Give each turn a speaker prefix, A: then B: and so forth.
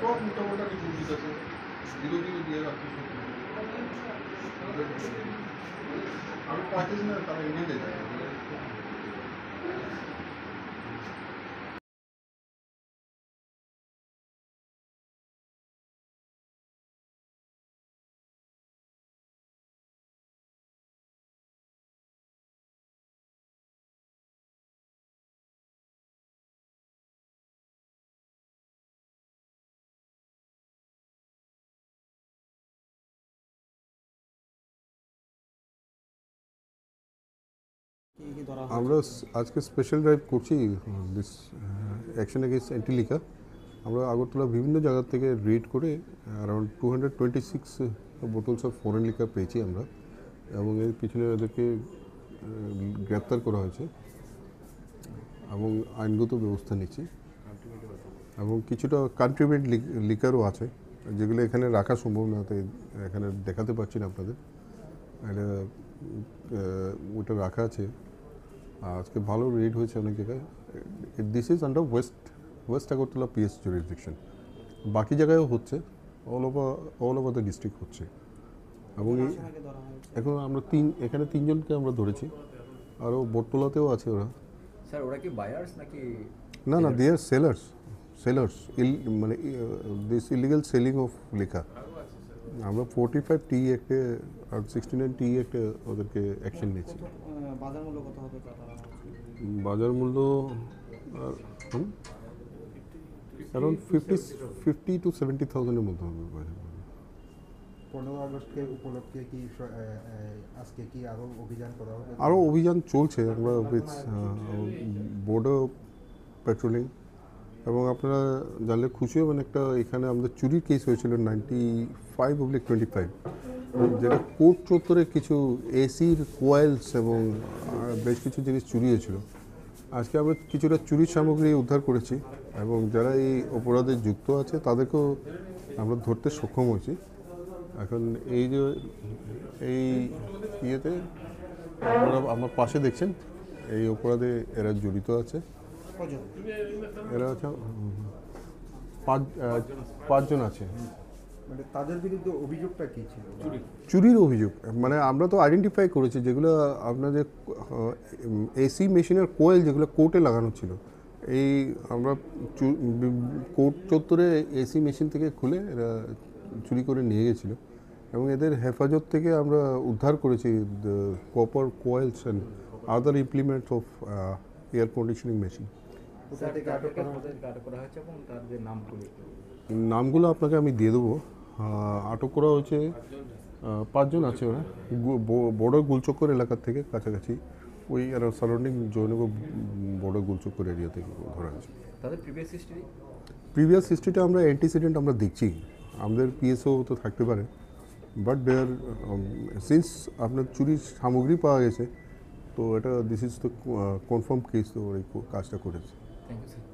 A: সব মোটামোটা রিপোর্ট আছে, বিরোধীও দিয়ে রাখছে। আমি প্যাকেজ না তারা এনে দেয়।
B: আমরা আজকে স্পেশাল ড্রাইভ করছি this action against anti liquor. আমরা আগরতলা বিভিন্ন জায়গা থেকে রেড করে around 226 bottles of foreign liquor পেয়েছি আমরা, এবং এর পিছনে ওদেরকে গ্রেপ্তার করা হয়েছে এবং আইনগত ব্যবস্থা নিচ্ছি। এবং কিছুটা কান্ট্রিমেড লিকারও আছে যেগুলো এখানে রাখা সম্ভব না, তাই এখানে দেখাতে পারছি না আপনাদের। এটা ওটা রাখা আছে। আজকে ভালো রেড হয়েছে অনেক জায়গায়। This is under West Agartala PS jurisdiction. বাকি জায়গায়ও হচ্ছে, অল ওভার দ্য ডিস্ট্রিক্ট হচ্ছে। এবং এখন আমরা এখানে 3 জনকে আমরা ধরেছি, আরও বটতলাতেও আছে ওরা।
C: স্যার ওরা কি বায়ার্স নাকি?
B: না, দে আর সেলার্স মানে this illegal selling of liquor. আমরা 45 টি অ্যাক্টে আর 69 টি অ্যাক্টে ওদেরকে অ্যাকশন নিয়েছি।
D: বাজার মূল্য কত হবে?
B: বাজার মূল্য অ্যারাউন্ড 50 to 70,000-এর মধ্যে হবে বাজার মূল্য।
D: 15 আগস্টকে উপলক্ষে কি আজকে কি আরও অভিযান করা হবে?
B: আরও অভিযান চলছে। আমরা উইথ বর্ডার পেট্রোলিং, এবং আপনারা জানলে খুশি হবেন, একটা এখানে আমাদের চুরির কেস হয়েছিল 95/25, যেটা কোর্ট চত্বরে কিছু এসির কোয়েলস এবং বেশ কিছু জিনিস চুরি হয়েছিল। আজকে আমরা কিছুটা চুরির সামগ্রী উদ্ধার করেছি, এবং যারা এই অপরাধে যুক্ত আছে তাদেরকেও আমরা ধরতে সক্ষম হয়েছি। এখন এই যে এই ইয়েতে আপনারা আমার পাশে দেখছেন, এই অপরাধে এরা জড়িত আছে। এরা আছে 5 জন আছে।
D: মানে তাদের বিরুদ্ধে অভিযোগটা কি ছিল?
B: চুরির অভিযোগ। মানে আমরা তো আইডেন্টিফাই করেছি যেগুলো আপনাদের এসি মেশিনের কোয়েল যেগুলো কোর্টে লাগানো ছিল। এই আমরা কোর্ট চত্বরে এসি মেশিন থেকে খুলে এরা চুরি করে নিয়ে গেছিল, এবং এদের হেফাজত থেকে আমরা উদ্ধার করেছি copper coils and other implements of air conditioning machine.
D: কোথা থেকে আটক করা
C: হয়েছে এবং তার যে
B: নামগুলো আপনাকে আমি দিয়ে দেবো। আটক করা হয়েছে 5 জন আছে। ওরা বড় গুলচক্কর এলাকার থেকে কাছাকাছি, ওই আর সারাউন্ডিং জয়নগর বড় গুলচক্কর এরিয়া থেকে ধরা হয়েছে।
C: তাদের
B: প্রিভিয়াস হিস্ট্রিটা আমরা অ্যান্টিসিডেন্ট আমরা দেখছি। আমাদের পিএসও তো থাকতে পারে, বাট দেয়ার সিন্স আপনার চুরির সামগ্রী পাওয়া গেছে, তো এটা this is the confirm case, তো ওরা এই কাজটা করেছে।
C: Thank you sir.